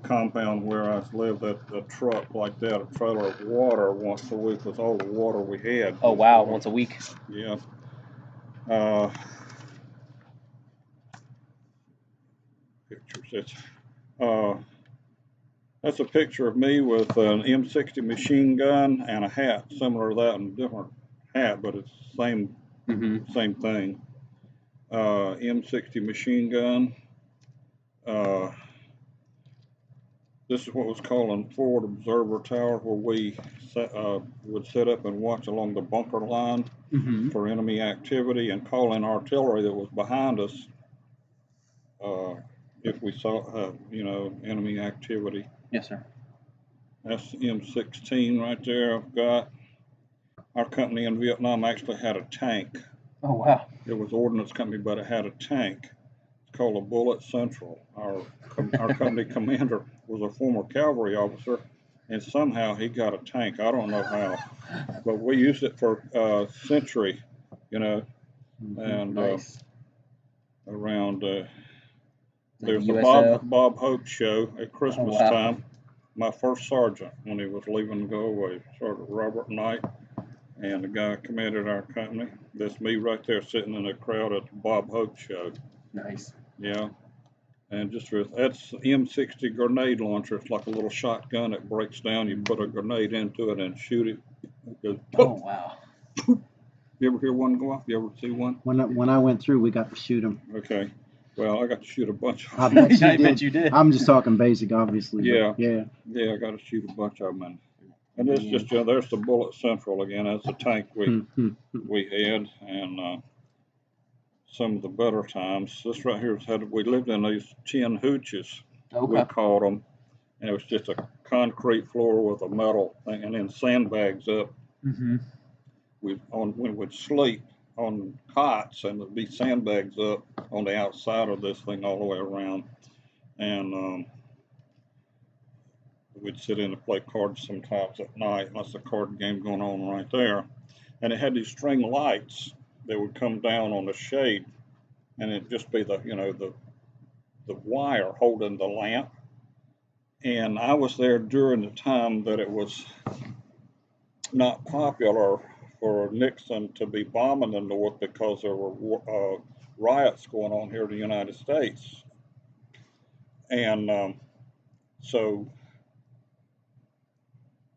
compound where I lived, a truck like that, a trailer of water once a week was all the water we had. Oh wow, once a week. Yeah. Pictures. That's a picture of me with an M60 machine gun and a hat, similar to that, and a different hat, but it's the same thing. M60 machine gun. This is what was called a forward observer tower, where we would set up and watch along the bunker line for enemy activity and call in artillery that was behind us if we saw, enemy activity. Yes, sir. That's the M16 right there. I've got. Our company in Vietnam actually had a tank. Oh wow. It was ordnance company, but it had a tank. It's called a Bullet Central. Our company commander was a former cavalry officer, and somehow he got a tank. I don't know how, but we used it for sentry, and nice. around. Like There's a Bob Hope show at Christmas time. My first sergeant, when he was leaving to go away, Sergeant Robert Knight, and the guy commanded our company. That's me right there sitting in the crowd at the Bob Hope show. Nice. Yeah. And that's M60 grenade launcher. It's like a little shotgun that breaks down. You put a grenade into it and shoot it. It goes, oh wow. You ever hear one go off? You ever see one? When I went through, we got to shoot them. Okay. Well, I got to shoot a bunch of them. I bet you did. I'm just talking basic, obviously. Yeah. Yeah. Yeah, I got to shoot a bunch of them. And this just, there's the Bullet Central again. That's the tank we had, and some of the better times. This right here we lived in these tin hooches. Okay. We called them, and it was just a concrete floor with a metal thing, and then sandbags up. We would sleep on cots, and there'd be sandbags up on the outside of this thing all the way around, and we'd sit in and play cards sometimes at night, and that's a card game going on right there. And it had these string lights that would come down on the shade, and it'd just be the wire holding the lamp. And I was there during the time that it was not popular for Nixon to be bombing the North because there were riots going on here in the United States. And so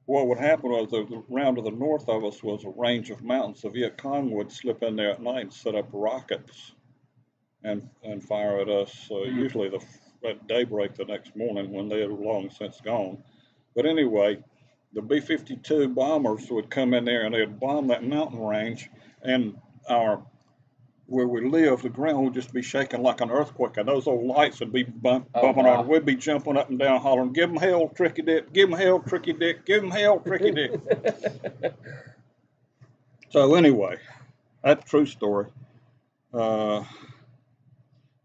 what would happen was around to the north of us was a range of mountains. The Viet Cong would slip in there at night and set up rockets and fire at us, usually at daybreak the next morning when they had long since gone. But anyway, the B-52 bombers would come in there and they'd bomb that mountain range, and where we live, the ground would just be shaking like an earthquake, and those old lights would be bumping on. We'd be jumping up and down, hollering, "Give them hell, Tricky Dick! Give them hell, Tricky Dick! Give them hell, Tricky Dick!" So anyway, that's a true story.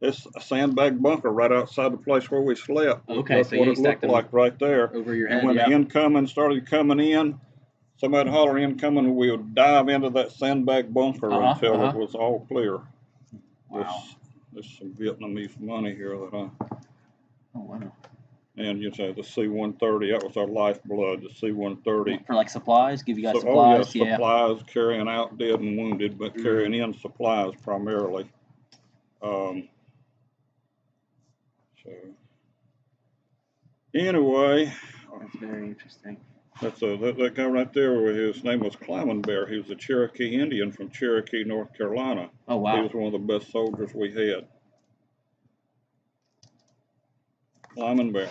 It's a sandbag bunker right outside the place where we slept. Okay, that's so what you it looked like right there. Over your head. And when the incoming started coming in, somebody would holler incoming, and we would dive into that sandbag bunker until it was all clear. Wow. There's some Vietnamese money here that Oh wow. And you say the C-130, that was our lifeblood, the C-130. For like supplies, give you guys supplies. Oh yeah, supplies, carrying out dead and wounded, but carrying in supplies primarily. So anyway, that's very interesting. That's that guy right there. His name was Climbing Bear. He was a Cherokee Indian from Cherokee, North Carolina. Oh wow! He was one of the best soldiers we had. Climbing Bear.